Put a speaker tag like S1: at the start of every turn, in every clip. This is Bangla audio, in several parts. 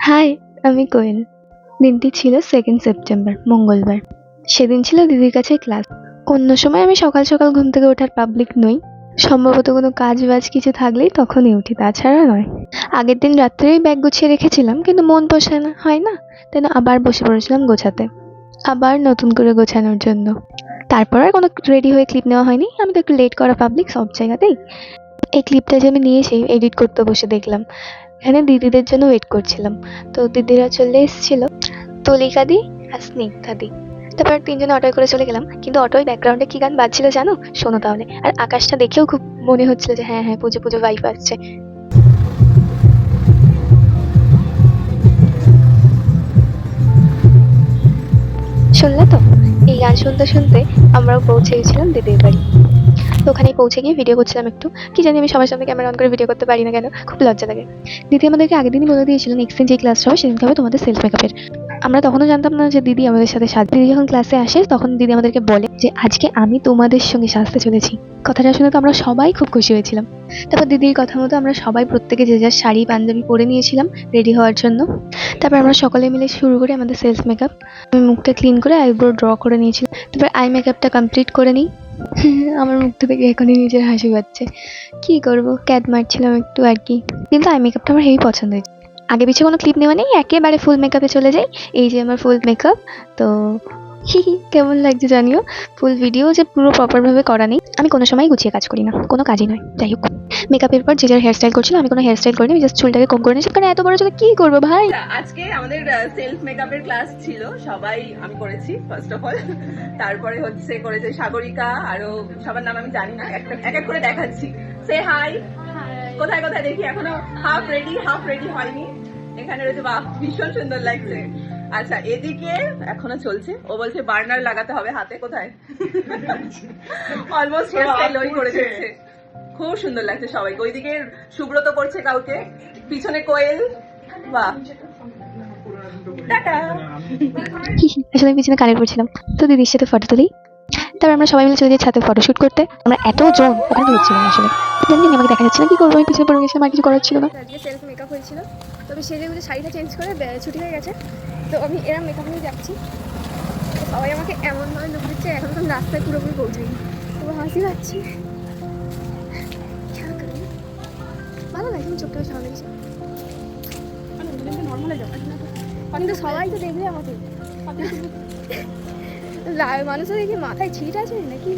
S1: হাই, আমি কোয়েল। দিনটি ছিল 2nd সেপ্টেম্বর, মঙ্গলবার। সেদিন ছিল দিদির কাছে ক্লাস। অন্য সময় আমি সকাল সকাল ঘুম থেকে ওঠার পাবলিক নই। সম্ভবত কোনো কাজ বাজ কিছু থাকলেই তখনই উঠি, তাছাড়া নয়। আগের দিন রাত্রেই ব্যাগ গুছিয়ে রেখেছিলাম, কিন্তু মন পোষায় না, হয় না, তাই না আবার বসে পড়েছিলাম গোছাতে, আবার নতুন করে গোছানোর জন্য। তারপর আর কোনো রেডি হয়ে ক্লিপ নেওয়া হয়নি। আমি তো একটু লেট করা পাবলিক সব জায়গাতেই। এই ক্লিপটা যে আমি নিয়ে এসে এডিট করতে বসে দেখলাম, এখানে দিদিদের জন্য ওয়েট করছিলাম। তো দিদিরা চলে এসেছিল, তুলিকা দি আর স্নিগ্ধা দি। তারপর তিনজনে অটোয় করে চলে গেলাম, কিন্তু অটোয় ব্যাকগ্রাউন্ডে কি গান বাজছিল জানো? শোনো তাহলে। আর আকাশটা দেখেও খুব মনে হচ্ছিল যে হ্যাঁ হ্যাঁ, পুজো পুজো ভাইব আসছে। শুনলে তো? এই গান শুনতে শুনতে আমরাও পৌঁছে গেছিলাম দিদির বাড়ি। তো ওখানেই পৌঁছে গিয়ে ভিডিও করছিলাম একটু। কি জানি আমি সবার সামনে ক্যামেরা অন করে ভিডিও করতে পারি না কেন, খুব লজ্জা লাগে। দিদি আমাদেরকে আগের দিনই বলে দিয়েছিল নেক্সট দিন যে ক্লাসটা হবে সেদিনকে হবে তোমাদের সেলফ মেকআপের। আমরা তখনও জানতাম না যে দিদি আমাদের সাথে সাজ। দিদি যখন ক্লাসে আসে তখন দিদি আমাদেরকে বলে যে আজকে আমি তোমাদের সঙ্গে সাজতে চলেছি। কথাটা শুনে তো আমরা সবাই খুব খুশি হয়েছিলাম। তারপর দিদির কথা মতো আমরা সবাই প্রত্যেকে যে যার শাড়ি পাঞ্জাবি পরে নিয়েছিলাম রেডি হওয়ার জন্য। তারপর আমরা সকলে মিলে শুরু করি আমাদের সেলফ মেকআপ। আমি মুখটা ক্লিন করে আইব্রো ড্র করে নিয়েছিলাম। তারপর আই মেকআপটা কমপ্লিট করে নিই। আমার মুখটা দেখে এখনই নিজের হাসি পাচ্ছে। কি করব, ক্যাট মারছিলাম একটু আর কি। কিন্তু আই মেকআপটা আমার হেভি পছন্দ হয়েছে। আগে পিছে কোনো ক্লিপ নেওয়া নেই, একেবারে ফুল মেকআপে চলে যাই। এই যে আমার ফুল মেকআপ। তো কেমন লাগছে জানিও। ফুল ভিডিও যে পুরো প্রপারভাবে করা নেই। আমি কোনো সময় গুছিয়ে কাজ করি না, কোনো কাজই নয়। যাই হোক, মেকআপের পর যে যার হেয়ার স্টাইল করছিল, আমি কোনো হেয়ার স্টাইল করিনি, আমি জাস্ট চুলটাকে কম করে নিয়েছি, কারণ এত বড় চুলে কি করবো ভাই।
S2: আজকে আমাদের সেলফ মেকআপের ক্লাস ছিল, সবাই আমি করেছি ফার্স্ট অফ অল। তারপরে হচ্ছে করেছে সাগরিকা, আরো সবার নাম আমি জানি না, এক এক করে দেখাচ্ছি। সে হাই। কোথায় কোথায় দেখি, এখনো হাফ রেডি হয়নি। এখানে রয়েছে, বাহ ভীষণ সুন্দর লাগছে। আচ্ছা, এদিকে এখনো চলছে, ও বলছে বার্নার লাগাতে হবে হাতে। কোথায়? অলমোস্ট হেয়ার স্টাইল ওই করে দিচ্ছে। খুব সুন্দর লাগছে সবাইকে। ওইদিকে সুব্রত করছে কাউকে, পিছনে কোয়েল। বাহ, টাটা।
S1: আসলে আমি পিছনে কানের পড়ছিলাম, তো দিদির সাথে ফটো তুলি। তারপর আমরা সবাই মিলে চলে যাই ছাদে ফটোশুট করতে। আমরা এত জন ওখানে হচ্ছিলাম আসলে, জানি না আমাকে দেখা যাচ্ছে না, কি করবো, আমি পিছনে পড়ে গেছিলাম, আর কিছু করার ছিল না।
S3: আজকে সেলফ মেকআপ হয়েছিল, তো আমি সেজে গুজে শাড়িটা চেঞ্জ করে ছুটি হয়ে গেছে। তো আমি এরম মেকআপ নিয়ে যাচ্ছি, তো সবাই আমাকে এমনভাবে লুক দিচ্ছে, এখন তো আমি রাস্তায় পুরোপুরি পৌঁছাই। তো হাসি পাচ্ছি, ভালো লাগছে, আমি চোখটা বেশ ভালো লেগেছে। কিন্তু সবাই তো দেখবে আমাকে, মানুষও দেখি মাথায় ছিট আছে নাকি।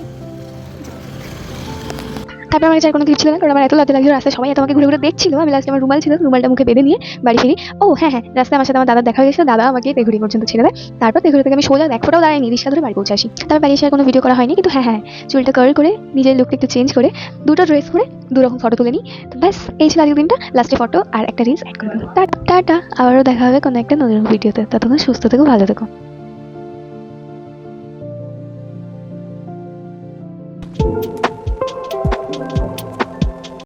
S1: তারপর আমার কাছে আর কোনো কিছু ছিল না, কারণ আমার এত লজ্জা লাগছিল, রাস্তায় সবাই এত আমাকে ঘুরে ঘুরে দেখছিল। আমি লাস্টে আমার রুমাল ছিল, রুমালটা মুখে বেঁধে নিয়ে বাড়ি ফিরি। ও হ্যাঁ হ্যাঁ, রাস্তায় আমার সাথে আমার দাদা দেখা হয়ে গেছিল, দাদা আমাকে তেঘুড়ি পর্যন্ত ছেড়ে দেয়। তারপর তেঘুড়ি থেকে আমি সোজা এক ফোটাও দাঁড়াইনি, রিক্সা ধরে বাড়ি পৌঁছে আসি। তারপর বাড়ি এসে আর কোনো ভিডিও করা হয়নি, কিন্তু হ্যাঁ হ্যাঁ, চুলটা কার্ল করে নিজের লুকটা একটু চেঞ্জ করে দুটো ড্রেস করে দুরকম ফটো তুলে নিই। তো ব্যাস, এই ছিল আজকের দিনটা। লাস্টে ফটো আর একটা রিলস অ্যাড করে দিলাম। টাটা, আবারও দেখা হবে কোনো একটা নতুন ভিডিওতে। ততক্ষণ সুস্থ থেকো, ভালো থেকো।